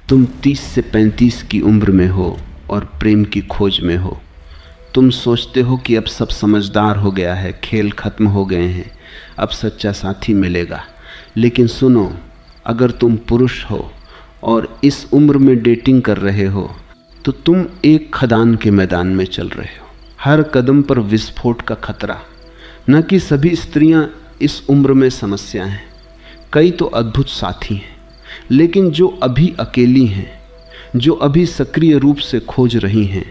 तुम 30 से 35 की उम्र में हो और प्रेम की खोज में हो। तुम सोचते हो कि अब सब समझदार हो गया है, खेल खत्म हो गए हैं, अब सच्चा साथी मिलेगा। लेकिन सुनो, अगर तुम पुरुष हो और इस उम्र में डेटिंग कर रहे हो तो तुम एक खदान के मैदान में चल रहे हो। हर कदम पर विस्फोट का खतरा। न कि सभी स्त्रियां इस उम्र में समस्या हैं, कई तो अद्भुत साथी हैं, लेकिन जो अभी अकेली हैं, जो अभी सक्रिय रूप से खोज रही हैं,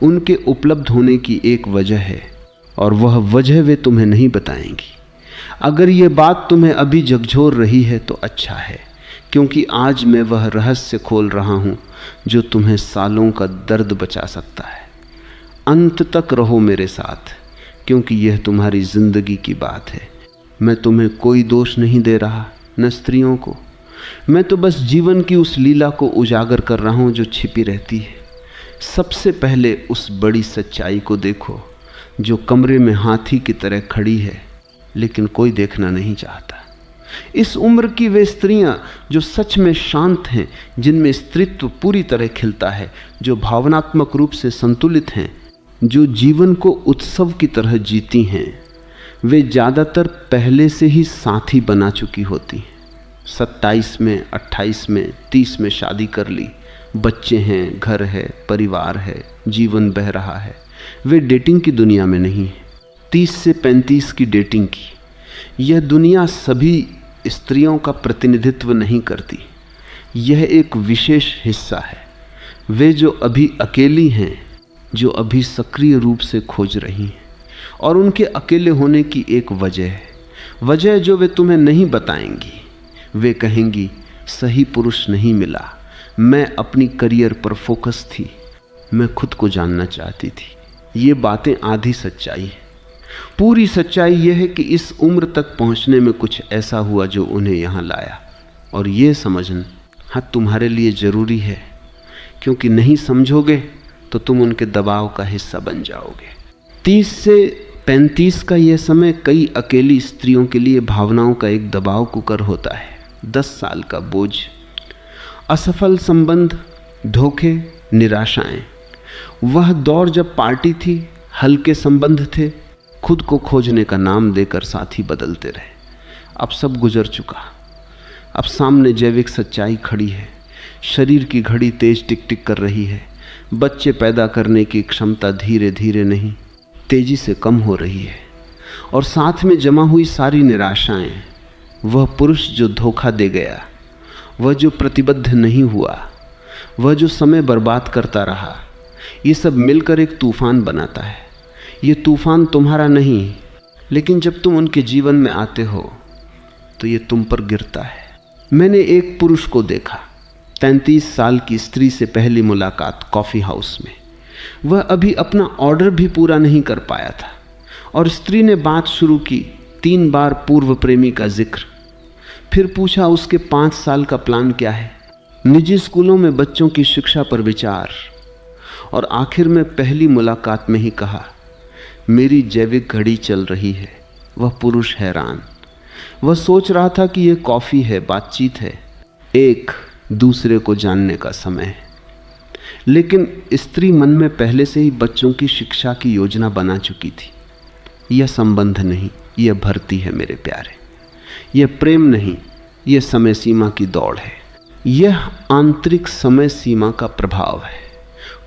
उनके उपलब्ध होने की एक वजह है, और वह वजह वे तुम्हें नहीं बताएंगी। अगर ये बात तुम्हें अभी झकझोर रही है तो अच्छा है, क्योंकि आज मैं वह रहस्य खोल रहा हूँ जो तुम्हें सालों का दर्द बचा सकता है। अंत तक रहो मेरे साथ, क्योंकि यह तुम्हारी जिंदगी की बात है। मैं तुम्हें कोई दोष नहीं दे रहा, न स्त्रियों को। मैं तो बस जीवन की उस लीला को उजागर कर रहा हूँ जो छिपी रहती है। सबसे पहले उस बड़ी सच्चाई को देखो जो कमरे में हाथी की तरह खड़ी है, लेकिन कोई देखना नहीं चाहता। इस उम्र की वे स्त्रियां जो सच में शांत हैं, जिनमें स्त्रीत्व पूरी तरह खिलता है, जो भावनात्मक रूप से संतुलित हैं, जो जीवन को उत्सव की तरह जीती हैं, वे ज़्यादातर पहले से ही साथी बना चुकी होती हैं। 27 में, 28 में, 30 में शादी कर ली, बच्चे हैं, घर है, परिवार है, जीवन बह रहा है। वे डेटिंग की दुनिया में नहीं है। 30 से 35 की डेटिंग की यह दुनिया सभी स्त्रियों का प्रतिनिधित्व नहीं करती। यह एक विशेष हिस्सा है। वे जो अभी अकेली हैं, जो अभी सक्रिय रूप से खोज रही हैं, और उनके अकेले होने की एक वजह है, वजह जो वे तुम्हें नहीं बताएंगी। वे कहेंगी, सही पुरुष नहीं मिला, मैं अपनी करियर पर फोकस थी, मैं खुद को जानना चाहती थी। ये बातें आधी सच्चाई है। पूरी सच्चाई यह है कि इस उम्र तक पहुंचने में कुछ ऐसा हुआ जो उन्हें यहाँ लाया, और ये समझना हाँ तुम्हारे लिए ज़रूरी है, क्योंकि नहीं समझोगे तो तुम उनके दबाव का हिस्सा बन जाओगे। 30 से 35 का यह समय कई अकेली स्त्रियों के लिए भावनाओं का एक दबाव कुकर होता है। 10 साल का बोझ, असफल संबंध, धोखे, निराशाएं। वह दौर जब पार्टी थी, हल्के संबंध थे, खुद को खोजने का नाम देकर साथी बदलते रहे। अब सब गुजर चुका। अब सामने जैविक सच्चाई खड़ी है। शरीर की घड़ी तेज टिक टिक कर रही है। बच्चे पैदा करने की क्षमता धीरे धीरे नहीं, तेजी से कम हो रही है। और साथ में जमा हुई सारी निराशाएं, वह पुरुष जो धोखा दे गया, वह जो प्रतिबद्ध नहीं हुआ, वह जो समय बर्बाद करता रहा, ये सब मिलकर एक तूफान बनाता है। ये तूफान तुम्हारा नहीं, लेकिन जब तुम उनके जीवन में आते हो तो ये तुम पर गिरता है। मैंने एक पुरुष को देखा, 33 साल की स्त्री से पहली मुलाकात कॉफ़ी हाउस में। वह अभी अपना ऑर्डर भी पूरा नहीं कर पाया था, और स्त्री ने बात शुरू की। 3 बार पूर्व प्रेमी का जिक्र, फिर पूछा उसके 5 साल का प्लान क्या है, निजी स्कूलों में बच्चों की शिक्षा पर विचार, और आखिर में पहली मुलाकात में ही कहा, मेरी जैविक घड़ी चल रही है। वह पुरुष हैरान। वह सोच रहा था कि यह कॉफ़ी है, बातचीत है, एक दूसरे को जानने का समय है। लेकिन स्त्री मन में पहले से ही बच्चों की शिक्षा की योजना बना चुकी थी। यह संबंध नहीं, यह भर्ती है मेरे प्यारे। यह प्रेम नहीं, यह समय सीमा की दौड़ है। यह आंतरिक समय सीमा का प्रभाव है।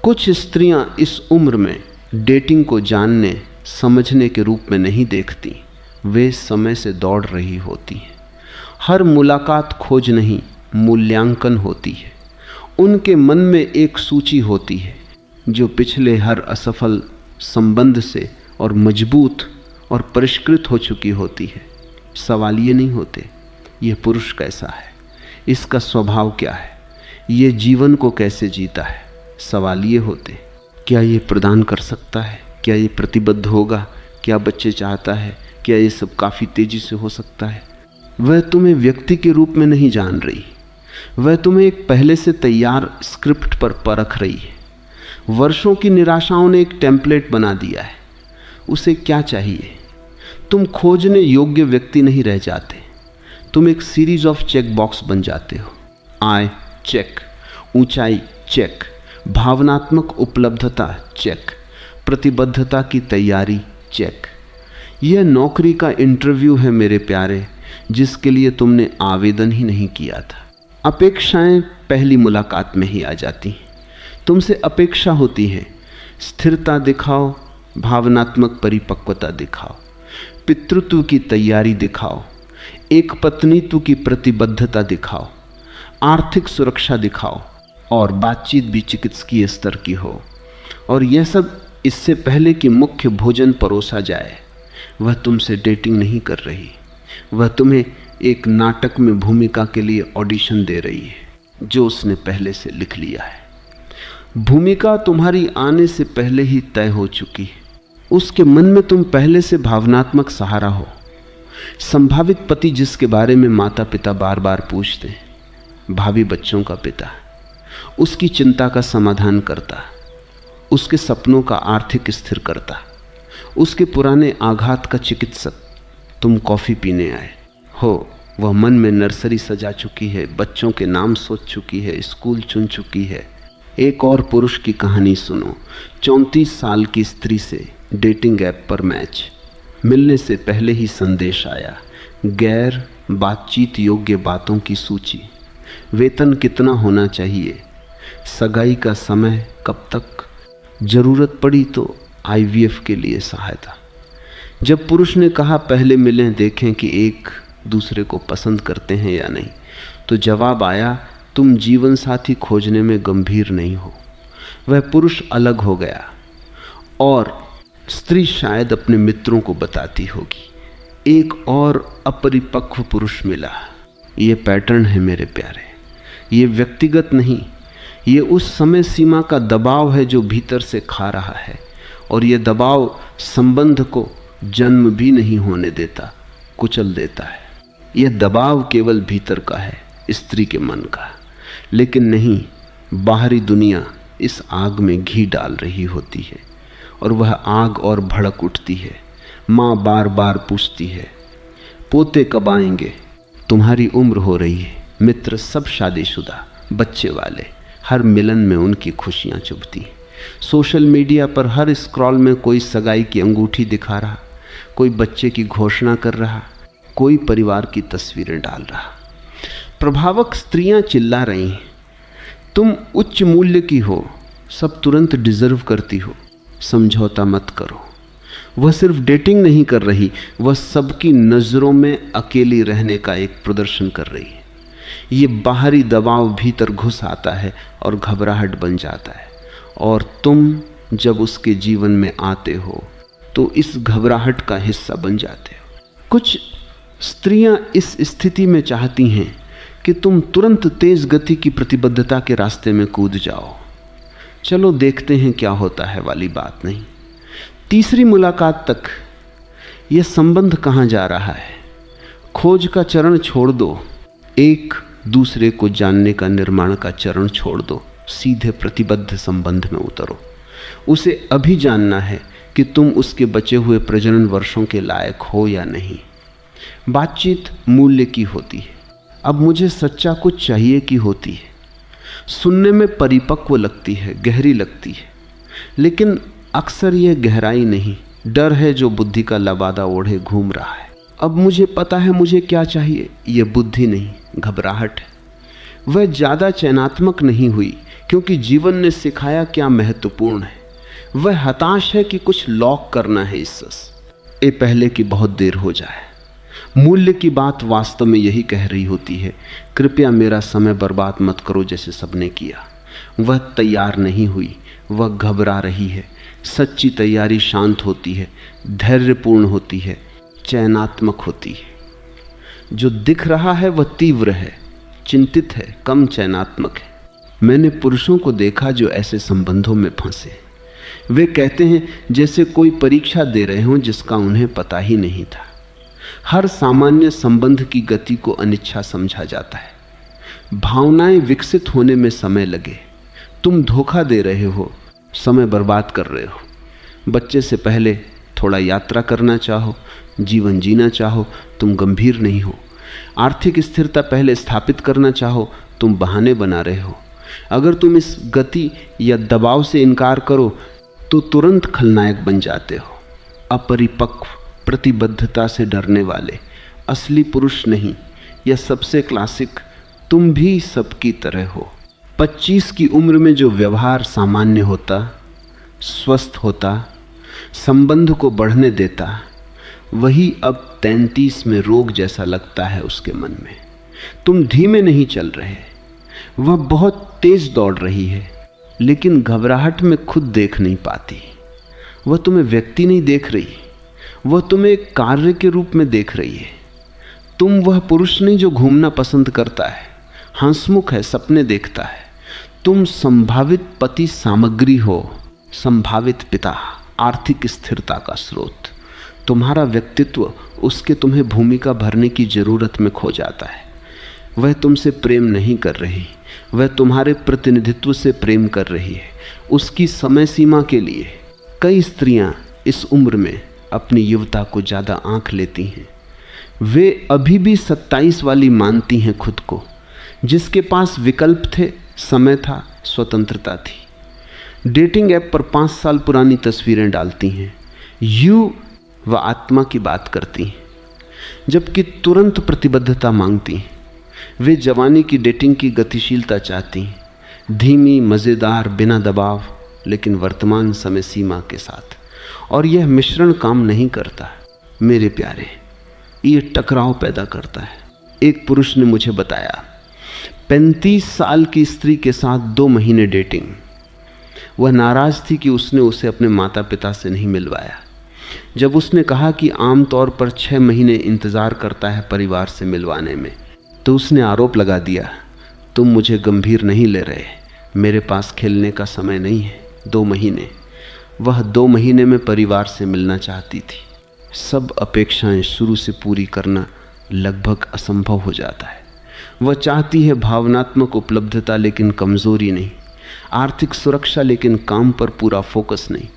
कुछ स्त्रियां इस उम्र में डेटिंग को जानने समझने के रूप में नहीं देखती, वे समय से दौड़ रही होती हैं। हर मुलाकात खोज नहीं, मूल्यांकन होती है। उनके मन में एक सूची होती है जो पिछले हर असफल संबंध से और मजबूत और परिष्कृत हो चुकी होती है। सवाल ये नहीं होते यह पुरुष कैसा है, इसका स्वभाव क्या है, ये जीवन को कैसे जीता है। सवाल ये होते, क्या ये प्रदान कर सकता है, क्या ये प्रतिबद्ध होगा, क्या बच्चे चाहता है, क्या ये सब काफ़ी तेज़ी से हो सकता है। वह तुम्हें व्यक्ति के रूप में नहीं जान रही, वह तुम्हें एक पहले से तैयार स्क्रिप्ट पर परख रही है। वर्षों की निराशाओं ने एक टेम्पलेट बना दिया है। उसे क्या चाहिए? तुम खोजने योग्य व्यक्ति नहीं रह जाते, तुम एक सीरीज ऑफ चेक बॉक्स बन जाते हो। आय, चेक, ऊंचाई चेक, भावनात्मक उपलब्धता चेक, प्रतिबद्धता की तैयारी चेक। यह नौकरी का इंटरव्यू है मेरे प्यारे, जिसके लिए तुमने आवेदन ही नहीं किया था। अपेक्षाएं पहली मुलाकात में ही आ जाती हैं। तुमसे अपेक्षा होती है स्थिरता दिखाओ, भावनात्मक परिपक्वता दिखाओ, पितृत्व की तैयारी दिखाओ, एक पत्नीत्व की प्रतिबद्धता दिखाओ, आर्थिक सुरक्षा दिखाओ, और बातचीत भी चिकित्सकीय स्तर की हो। और यह सब इससे पहले कि मुख्य भोजन परोसा जाए। वह तुमसे डेटिंग नहीं कर रही, वह तुम्हें एक नाटक में भूमिका के लिए ऑडिशन दे रही है जो उसने पहले से लिख लिया है। भूमिका तुम्हारी आने से पहले ही तय हो चुकी है। उसके मन में तुम पहले से भावनात्मक सहारा हो। संभावित पति जिसके बारे में माता पिता बार बार पूछते हैं, भावी बच्चों का पिता, उसकी चिंता का समाधान करता, उसके सपनों का आर्थिक स्थिर करता, उसके पुराने आघात का चिकित्सक। तुम कॉफ़ी पीने आए हो, वह मन में नर्सरी सजा चुकी है, बच्चों के नाम सोच चुकी है, स्कूल चुन चुकी है। एक और पुरुष की कहानी सुनो। 34 साल की स्त्री से डेटिंग ऐप पर मैच, मिलने से पहले ही संदेश आया, गैर बातचीत योग्य बातों की सूची, वेतन कितना होना चाहिए, सगाई का समय कब तक, जरूरत पड़ी तो IVF के लिए सहायता। जब पुरुष ने कहा पहले मिलें, देखें कि एक दूसरे को पसंद करते हैं या नहीं, तो जवाब आया, तुम जीवन साथी खोजने में गंभीर नहीं हो। वह पुरुष अलग हो गया और स्त्री शायद अपने मित्रों को बताती होगी, एक और अपरिपक्व पुरुष मिला। ये पैटर्न है मेरे प्यारे, ये व्यक्तिगत नहीं, ये उस समय सीमा का दबाव है जो भीतर से खा रहा है। और ये दबाव संबंध को जन्म भी नहीं होने देता, कुचल देता है। यह दबाव केवल भीतर का है, स्त्री के मन का, लेकिन नहीं, बाहरी दुनिया इस आग में घी डाल रही होती है और वह आग और भड़क उठती है। माँ बार बार पूछती है, पोते कब आएंगे? तुम्हारी उम्र हो रही है। मित्र सब शादीशुदा, बच्चे वाले, हर मिलन में उनकी खुशियाँ चुभती। सोशल मीडिया पर हर स्क्रॉल में कोई सगाई की अंगूठी दिखा रहा, कोई बच्चे की घोषणा कर रहा, कोई परिवार की तस्वीरें डाल रहा। प्रभावक स्त्रियां चिल्ला रही हैं, तुम उच्च मूल्य की हो, सब तुरंत डिजर्व करती हो, समझौता मत करो। वह सिर्फ डेटिंग नहीं कर रही, वह सबकी नज़रों में अकेली रहने का एक प्रदर्शन कर रही है। ये बाहरी दबाव भीतर घुस आता है और घबराहट बन जाता है, और तुम जब उसके जीवन में आते हो तो इस घबराहट का हिस्सा बन जाते हो। कुछ स्त्रियां इस स्थिति में चाहती हैं कि तुम तुरंत तेज गति की प्रतिबद्धता के रास्ते में कूद जाओ, चलो देखते हैं क्या होता है वाली बात नहीं। तीसरी मुलाकात तक यह संबंध कहाँ जा रहा है? खोज का चरण छोड़ दो, एक दूसरे को जानने का निर्माण का चरण छोड़ दो, सीधे प्रतिबद्ध संबंध में उतरो। उसे अभी जानना है कि तुम उसके बचे हुए प्रजनन वर्षों के लायक हो या नहीं। बातचीत मूल्य की होती है, अब मुझे सच्चा कुछ चाहिए की होती है। सुनने में परिपक्व लगती है, गहरी लगती है, लेकिन अक्सर यह गहराई नहीं, डर है जो बुद्धि का लबादा ओढ़े घूम रहा है। अब मुझे पता है मुझे क्या चाहिए, यह बुद्धि नहीं, घबराहट है। वह ज़्यादा चयनात्मक नहीं हुई क्योंकि जीवन ने सिखाया क्या महत्वपूर्ण है। वह हताश है कि कुछ लॉक करना है इससे पहले कि बहुत देर हो जाए। मूल्य की बात वास्तव में यही कह रही होती है, कृपया मेरा समय बर्बाद मत करो जैसे सबने किया। वह तैयार नहीं हुई, वह घबरा रही है। सच्ची तैयारी शांत होती है, धैर्यपूर्ण होती है, चयनात्मक होती है। जो दिख रहा है वह तीव्र है, चिंतित है, कम चयनात्मक है। मैंने पुरुषों को देखा जो ऐसे संबंधों में फंसे। वे कहते हैं जैसे कोई परीक्षा दे रहे हों जिसका उन्हें पता ही नहीं था। हर सामान्य संबंध की गति को अनिच्छा समझा जाता है। भावनाएं विकसित होने में समय लगे। तुम धोखा दे रहे हो, समय बर्बाद कर रहे हो। बच्चे से पहले थोड़ा यात्रा करना चाहो, जीवन जीना चाहो, तुम गंभीर नहीं हो। आर्थिक स्थिरता पहले स्थापित करना चाहो, तुम बहाने बना रहे हो। अगर तुम इस गति या दबाव से इनकार करो तो तुरंत खलनायक बन जाते हो। अपरिपक्व, प्रतिबद्धता से डरने वाले, असली पुरुष नहीं। यह सबसे क्लासिक, तुम भी सबकी तरह हो। 25 की उम्र में जो व्यवहार सामान्य होता, स्वस्थ होता, संबंध को बढ़ने देता, वही अब 33 में रोग जैसा लगता है उसके मन में। तुम धीमे नहीं चल रहे, वह बहुत तेज दौड़ रही है, लेकिन घबराहट में खुद देख नहीं पाती। वह तुम्हें व्यक्ति नहीं देख रही, वह तुम्हें एक कार्य के रूप में देख रही है। तुम वह पुरुष नहीं जो घूमना पसंद करता है, हंसमुख है, सपने देखता है। तुम संभावित पति सामग्री हो, संभावित पिता, आर्थिक स्थिरता का स्रोत। तुम्हारा व्यक्तित्व उसके तुम्हें भूमिका भरने की जरूरत में खो जाता है। वह तुमसे प्रेम नहीं कर रही, वह तुम्हारे प्रतिनिधित्व से प्रेम कर रही है, उसकी समय सीमा के लिए। कई स्त्रियां इस उम्र में अपनी युवता को ज़्यादा आंक लेती हैं। वे अभी भी 27 वाली मानती हैं खुद को, जिसके पास विकल्प थे, समय था, स्वतंत्रता थी। डेटिंग ऐप पर 5 साल पुरानी तस्वीरें डालती हैं, यू व आत्मा की बात करती हैं, जबकि तुरंत प्रतिबद्धता मांगती हैं। वे जवानी की डेटिंग की गतिशीलता चाहती हैं, धीमी, मज़ेदार, बिना दबाव, लेकिन वर्तमान समय सीमा के साथ। और यह मिश्रण काम नहीं करता मेरे प्यारे, ये टकराव पैदा करता है। एक पुरुष ने मुझे बताया, 35 साल की स्त्री के साथ 2 महीने डेटिंग। वह नाराज थी कि उसने उसे अपने माता पिता से नहीं मिलवाया। जब उसने कहा कि आमतौर पर 6 महीने इंतज़ार करता है परिवार से मिलवाने में, तो उसने आरोप लगा दिया, तुम मुझे गंभीर नहीं ले रहे, मेरे पास खेलने का समय नहीं है। 2 महीने। वह 2 महीने में परिवार से मिलना चाहती थी। सब अपेक्षाएं शुरू से पूरी करना लगभग असंभव हो जाता है। वह चाहती है भावनात्मक उपलब्धता लेकिन कमज़ोरी नहीं, आर्थिक सुरक्षा लेकिन काम पर पूरा फोकस नहीं,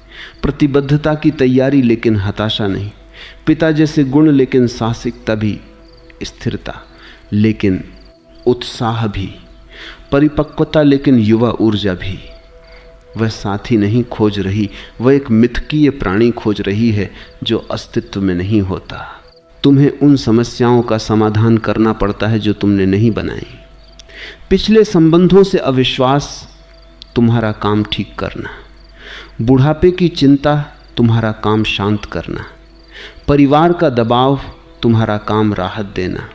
प्रतिबद्धता की तैयारी लेकिन हताशा नहीं, पिता जैसे गुण लेकिन साहसिकता भी, स्थिरता लेकिन उत्साह भी, परिपक्वता लेकिन युवा ऊर्जा भी। वह साथी नहीं खोज रही, वह एक मिथकीय प्राणी खोज रही है जो अस्तित्व में नहीं होता। तुम्हें उन समस्याओं का समाधान करना पड़ता है जो तुमने नहीं बनाई। पिछले संबंधों से अविश्वास तुम्हारा काम ठीक करना, बुढ़ापे की चिंता तुम्हारा काम शांत करना, परिवार का दबाव तुम्हारा काम राहत देना,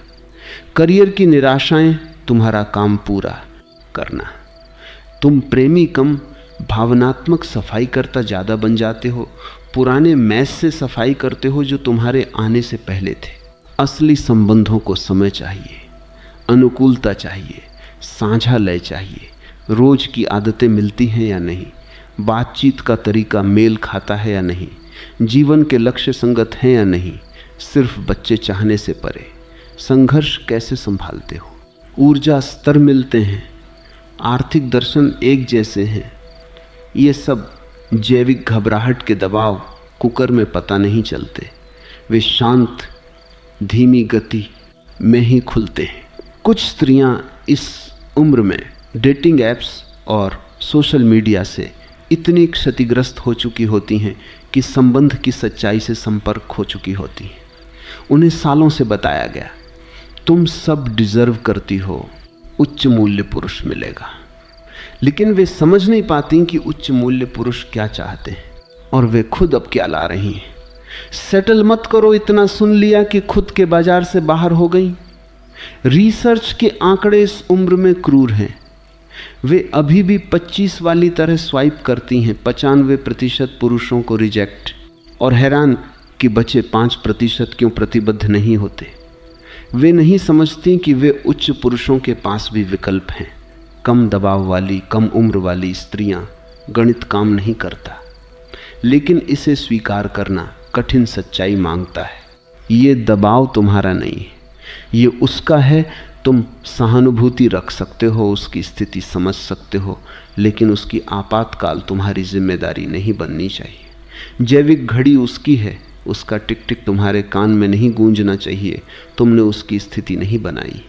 करियर की निराशाएं तुम्हारा काम पूरा करना। तुम प्रेमी कम भावनात्मक सफाई करता ज़्यादा बन जाते हो, पुराने मैस से सफाई करते हो जो तुम्हारे आने से पहले थे। असली संबंधों को समय चाहिए, अनुकूलता चाहिए, साझा लय चाहिए, रोज की आदतें मिलती हैं या नहीं, बातचीत का तरीका मेल खाता है या नहीं, जीवन के लक्ष्य संगत हैं या नहीं, सिर्फ बच्चे चाहने से परे। संघर्ष कैसे संभालते हो, ऊर्जा स्तर मिलते हैं, आर्थिक दर्शन एक जैसे हैं। ये सब जैविक घबराहट के दबाव कुकर में पता नहीं चलते, वे शांत धीमी गति में ही खुलते हैं। कुछ स्त्रियां इस उम्र में डेटिंग ऐप्स और सोशल मीडिया से इतनी क्षतिग्रस्त हो चुकी होती हैं कि संबंध की सच्चाई से संपर्क खो चुकी होती हैं। उन्हें सालों से बताया गया, तुम सब डिजर्व करती हो, उच्च मूल्य पुरुष मिलेगा, लेकिन वे समझ नहीं पाती कि उच्च मूल्य पुरुष क्या चाहते हैं और वे खुद अब क्या ला रही हैं। सेटल मत करो, इतना सुन लिया कि खुद के बाजार से बाहर हो गई। रिसर्च के आंकड़े इस उम्र में क्रूर हैं। वे अभी भी 25 वाली तरह स्वाइप करती हैं, 95% पुरुषों को रिजेक्ट, और हैरान कि बचे 5% क्यों प्रतिबद्ध नहीं होते। वे नहीं समझती कि वे उच्च पुरुषों के पास भी विकल्प हैं। कम दबाव वाली, कम उम्र वाली स्त्रियां गणित काम नहीं करता, लेकिन इसे स्वीकार करना कठिन सच्चाई मांगता है। ये दबाव तुम्हारा नहीं है, ये उसका है। तुम सहानुभूति रख सकते हो, उसकी स्थिति समझ सकते हो, लेकिन उसकी आपातकाल तुम्हारी जिम्मेदारी नहीं बननी चाहिए। जैविक घड़ी उसकी है, उसका टिक टिक तुम्हारे कान में नहीं गूंजना चाहिए। तुमने उसकी स्थिति नहीं बनाई।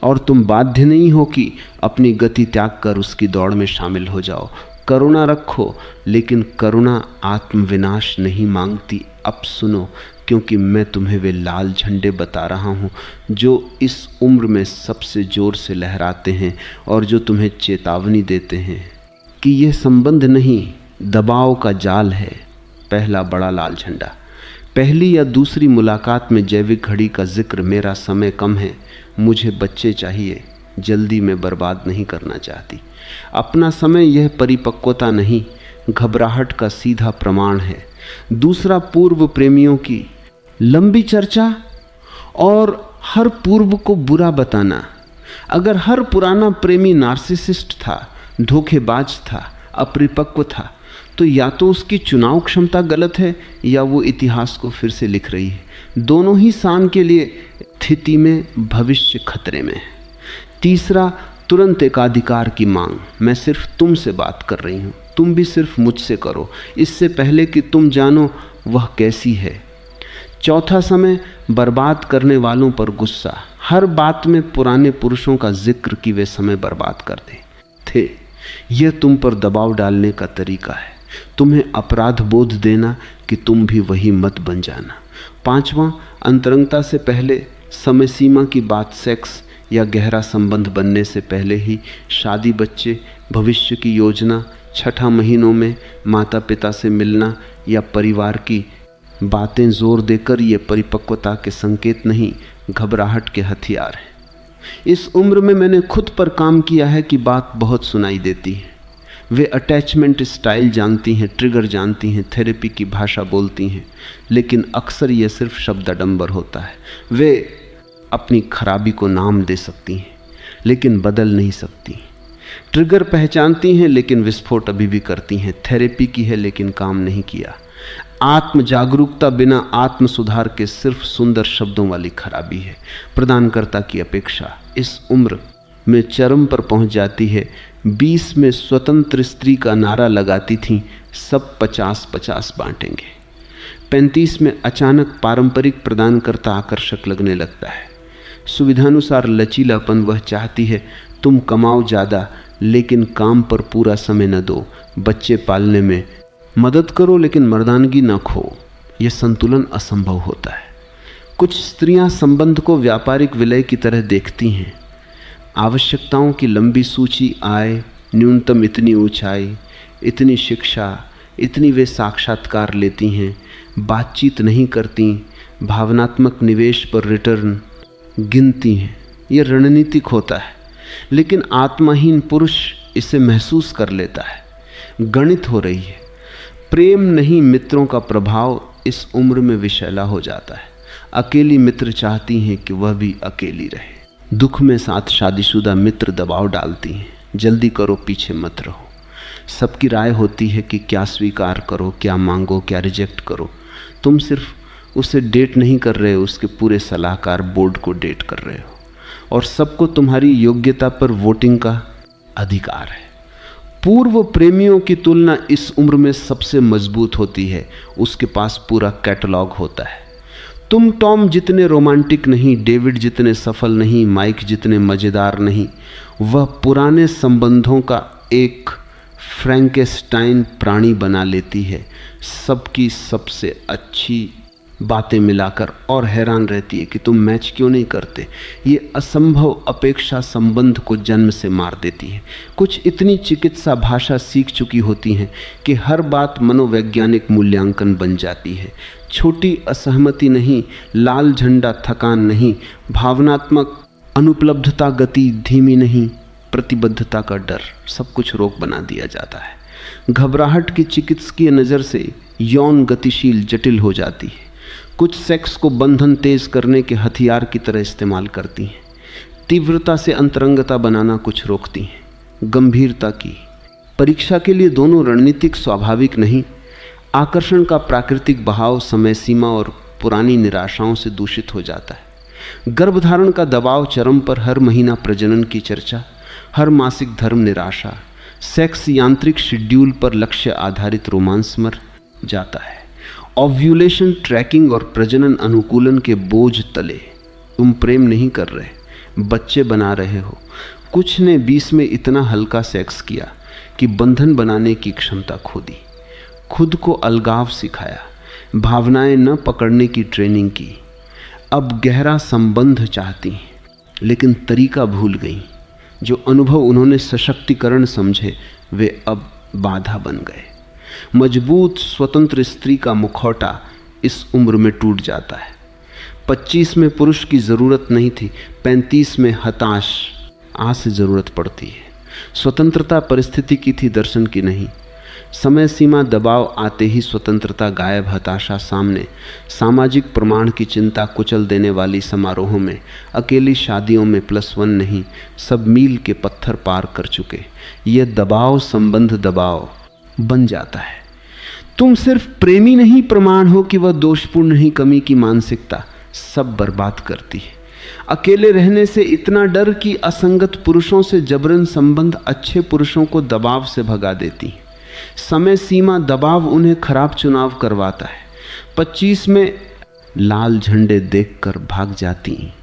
और तुम बाध्य नहीं हो कि अपनी गति त्याग कर उसकी दौड़ में शामिल हो जाओ। करुणा रखो, लेकिन करुणा आत्मविनाश नहीं मांगती। अब सुनो, क्योंकि मैं तुम्हें वे लाल झंडे बता रहा हूँ जो इस उम्र में सबसे जोर से लहराते हैं और जो तुम्हें चेतावनी देते हैं कि यह संबंध नहीं, दबाव का जाल है। पहला बड़ा लाल झंडा, पहली या दूसरी मुलाकात में जैविक घड़ी का जिक्र, मेरा समय कम है, मुझे बच्चे चाहिए, जल्दी में बर्बाद नहीं करना चाहती। अपना समय यह परिपक्वता नहीं, घबराहट का सीधा प्रमाण है। दूसरा, पूर्व प्रेमियों की लंबी चर्चा और हर पूर्व को बुरा बताना। अगर हर पुराना प्रेमी नार्सिसिस्ट था, धोखेबाज था, अपरिपक्व था, तो या तो उसकी चुनाव क्षमता गलत है या वो इतिहास को फिर से लिख रही है। दोनों ही सान के लिए स्थिति में भविष्य खतरे में है। तीसरा, तुरंत एकाधिकार की मांग। मैं सिर्फ तुमसे बात कर रही हूँ, तुम भी सिर्फ मुझसे करो, इससे पहले कि तुम जानो वह कैसी है। चौथा समय, बर्बाद करने वालों पर गुस्सा। हर बात में पुराने पुरुषों का जिक्र कि वे समय बर्बाद करते थे। यह तुम पर दबाव डालने का तरीका है, तुम्हें अपराध बोध देना कि तुम भी वही मत बन जाना। पांचवा, अंतरंगता से पहले समय सीमा की बात, सेक्स या गहरा संबंध बनने से पहले ही शादी, बच्चे, भविष्य की योजना, छठा महीनों में माता पिता से मिलना या परिवार की बातें जोर देकर, ये परिपक्वता के संकेत नहीं, घबराहट के हथियार हैं। इस उम्र में मैंने खुद पर काम किया है कि बात बहुत सुनाई देती है। वे अटैचमेंट स्टाइल जानती हैं, ट्रिगर जानती हैं, थेरेपी की भाषा बोलती हैं, लेकिन अक्सर यह सिर्फ शब्दाडंबर होता है। वे अपनी खराबी को नाम दे सकती हैं लेकिन बदल नहीं सकती। ट्रिगर पहचानती हैं लेकिन विस्फोट अभी भी करती हैं। थेरेपी की है लेकिन काम नहीं किया। आत्म जागरूकता बिना आत्म सुधार के सिर्फ सुंदर शब्दों वाली खराबी है। प्रदानकर्ता की अपेक्षा इस उम्र में चरम पर पहुंच जाती है। 20 में स्वतंत्र स्त्री का नारा लगाती थीं, सब 50-50 बांटेंगे। 35 में अचानक पारंपरिक प्रदानकर्ता आकर्षक लगने लगता है। सुविधानुसार लचीलापन वह चाहती है, तुम कमाओ ज़्यादा लेकिन काम पर पूरा समय न दो, बच्चे पालने में मदद करो लेकिन मर्दानगी न खो। यह संतुलन असंभव होता है। कुछ स्त्रियां संबंध को व्यापारिक विलय की तरह देखती हैं। आवश्यकताओं की लंबी सूची, आय, न्यूनतम इतनी ऊंचाई, इतनी शिक्षा, इतनी वे साक्षात्कार लेती हैं, बातचीत नहीं करती, भावनात्मक निवेश पर रिटर्न गिनती हैं। यह रणनीतिक होता है, लेकिन आत्माहीन पुरुष इसे महसूस कर लेता है। गणित हो रही है। प्रेम नहीं, मित्रों का प्रभाव इस उम्र में विषैला हो जाता है। अकेली मित्र चाहती हैं कि वह भी अकेली रहे। दुख में साथ शादीशुदा मित्र दबाव डालती हैं, जल्दी करो, पीछे मत रहो। सबकी राय होती है कि क्या स्वीकार करो, क्या मांगो, क्या रिजेक्ट करो। तुम सिर्फ उसे डेट नहीं कर रहे हो, उसके पूरे सलाहकार बोर्ड को डेट कर रहे हो। और सबको तुम्हारी योग्यता पर वोटिंग का अधिकार है। पूर्व प्रेमियों की तुलना इस उम्र में सबसे मजबूत होती है, उसके पास पूरा कैटलॉग होता है। तुम टॉम जितने रोमांटिक नहीं, डेविड जितने सफल नहीं, माइक जितने मज़ेदार नहीं। वह पुराने संबंधों का एक फ्रैंकेस्टाइन प्राणी बना लेती है, सबकी सबसे अच्छी बातें मिलाकर, और हैरान रहती है कि तुम मैच क्यों नहीं करते। ये असंभव अपेक्षा संबंध को जन्म से मार देती है। कुछ इतनी चिकित्सा भाषा सीख चुकी होती हैं कि हर बात मनोवैज्ञानिक मूल्यांकन बन जाती है। छोटी असहमति नहीं, लाल झंडा थकान नहीं, भावनात्मक अनुपलब्धता गति धीमी नहीं, प्रतिबद्धता का डर, सब कुछ रोक बना दिया जाता है। घबराहट की चिकित्सकीय नज़र से यौन गतिशील जटिल हो जाती है। कुछ सेक्स को बंधन तेज करने के हथियार की तरह इस्तेमाल करती हैं। तीव्रता से अंतरंगता बनाना कुछ रोकती हैं। गंभीरता की परीक्षा के लिए दोनों रणनीतिक स्वाभाविक नहीं। आकर्षण का प्राकृतिक बहाव समय सीमा और पुरानी निराशाओं से दूषित हो जाता है। गर्भधारण का दबाव चरम पर, हर महीना प्रजनन की चर्चा, हर मासिक धर्म निराशा, सेक्स यांत्रिक शेड्यूल पर लक्ष्य आधारित रोमांस मर जाता है। ओव्यूलेशन ट्रैकिंग और प्रजनन अनुकूलन के बोझ तले तुम प्रेम नहीं कर रहे, बच्चे बना रहे हो। कुछ ने 20 में इतना हल्का सेक्स किया कि बंधन बनाने की क्षमता खो दी, खुद को अलगाव सिखाया, भावनाएं न पकड़ने की ट्रेनिंग की। अब गहरा संबंध चाहती हैं, लेकिन तरीका भूल गई। जो अनुभव उन्होंने सशक्तिकरण समझे वे अब बाधा बन गए। मजबूत स्वतंत्र स्त्री का मुखौटा इस उम्र में टूट जाता है। 25 में पुरुष की ज़रूरत नहीं थी, 35 में हताश आज से ज़रूरत पड़ती है। स्वतंत्रता परिस्थिति की थी, दर्शन की नहीं। समय सीमा दबाव आते ही स्वतंत्रता गायब, हताशा सामने। सामाजिक प्रमाण की चिंता कुचल देने वाली समारोहों में, अकेली शादियों में +1 नहीं, सब मील के पत्थर पार कर चुके। यह दबाव संबंध दबाव बन जाता है। तुम सिर्फ प्रेमी नहीं, प्रमाण हो कि वह दोषपूर्ण नहीं। कमी की मानसिकता सब बर्बाद करती है। अकेले रहने से इतना डर कि असंगत पुरुषों से जबरन संबंध अच्छे पुरुषों को दबाव से भगा देती है। समय सीमा दबाव उन्हें खराब चुनाव करवाता है। 25 में लाल झंडे देखकर भाग जाती हैं।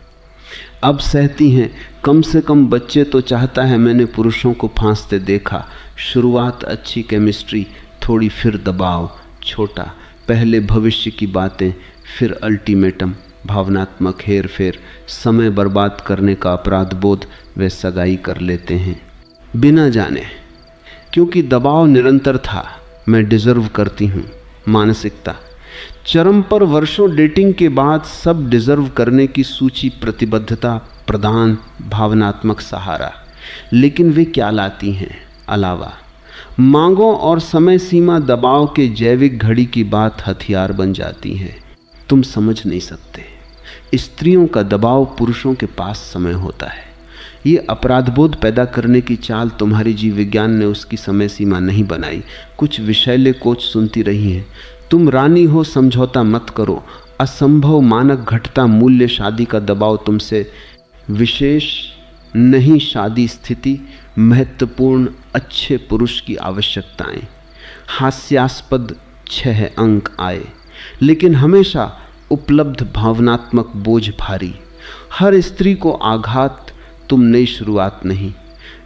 अब सहती हैं, कम से कम बच्चे तो चाहता है। मैंने पुरुषों को फांसते देखा। शुरुआत अच्छी केमिस्ट्री, थोड़ी फिर दबाव, छोटा, पहले भविष्य की बातें, फिर अल्टीमेटम, भावनात्मक हेर फेर, समय बर्बाद करने का अपराध बोध। वे सगाई कर लेते हैं बिना जाने, क्योंकि दबाव निरंतर था। मैं डिजर्व करती हूँ मानसिकता चरम पर। वर्षों डेटिंग के बाद सब डिजर्व करने की सूची, प्रतिबद्धता, प्रदान, भावनात्मक सहारा। लेकिन वे क्या लाती हैं अलावा? मांगों और समय सीमा दबाव के जैविक घड़ी की बात हथियार बन जाती है। तुम समझ नहीं सकते, स्त्रियों का दबाव पुरुषों के पास समय होता है। ये अपराधबोध पैदा करने की चाल तुम्हारी जीव विज्ञान ने उसकी समय सीमा नहीं बनाई। कुछ विषैले कोच सुनती रही हैं, तुम रानी हो, समझौता मत करो। असंभव मानक घटता मूल्य, शादी का दबाव तुमसे। विशेष नहीं शादी स्थिति, महत्वपूर्ण अच्छे पुरुष की आवश्यकताएं। हास्यास्पद 6 अंक आए, लेकिन हमेशा उपलब्ध भावनात्मक बोझ भारी। हर स्त्री को आघात, तुम नई शुरुआत नहीं।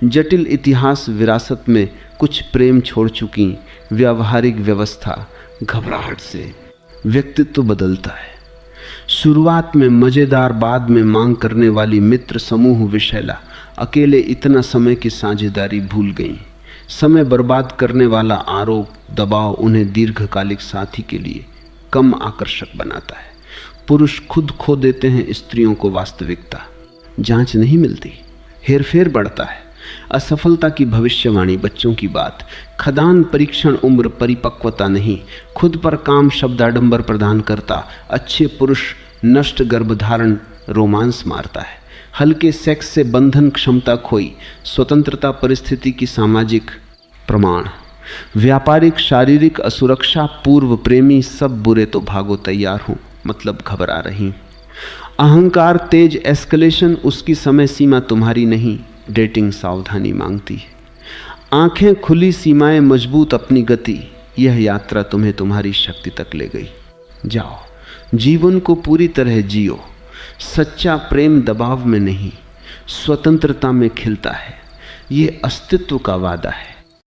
जटिल इतिहास विरासत में कुछ प्रेम छोड़ चुकी। व्यावहारिक व्यवस्था घबराहट से व्यक्तित्व बदलता है। शुरुआत में मजेदार, बाद में मांग करने वाली मित्र समूह विषैला। अकेले इतना समय की साझेदारी भूल गई। समय बर्बाद करने वाला आरोप, दबाव उन्हें दीर्घकालिक साथी के लिए कम आकर्षक बनाता है। पुरुष खुद खो देते हैं स्त्रियों को वास्तविकता। जांच नहीं मिलती, हेरफेर बढ़ता है। असफलता की भविष्यवाणी, बच्चों की बात, खदान परीक्षण, उम्र, परिपक्वता नहीं। खुद पर काम शब्दाडंबर प्रदान करता। अच्छे पुरुष नष्ट गर्भधारण रोमांस मारता है। हल्के सेक्स से बंधन क्षमता खोई। स्वतंत्रता परिस्थिति की सामाजिक प्रमाण। व्यापारिक शारीरिक असुरक्षा, पूर्व प्रेमी सब बुरे तो भागो तैयार हूँ, मतलब घबरा रही। अहंकार तेज एस्केलेशन, उसकी समय सीमा तुम्हारी नहीं। डेटिंग सावधानी मांगती है। आंखें खुली, सीमाएं मजबूत, अपनी गति। यह यात्रा तुम्हें तुम्हारी शक्ति तक ले गई। जाओ, जीवन को पूरी तरह जियो। सच्चा प्रेम दबाव में नहीं, स्वतंत्रता में खिलता है। ये अस्तित्व का वादा है।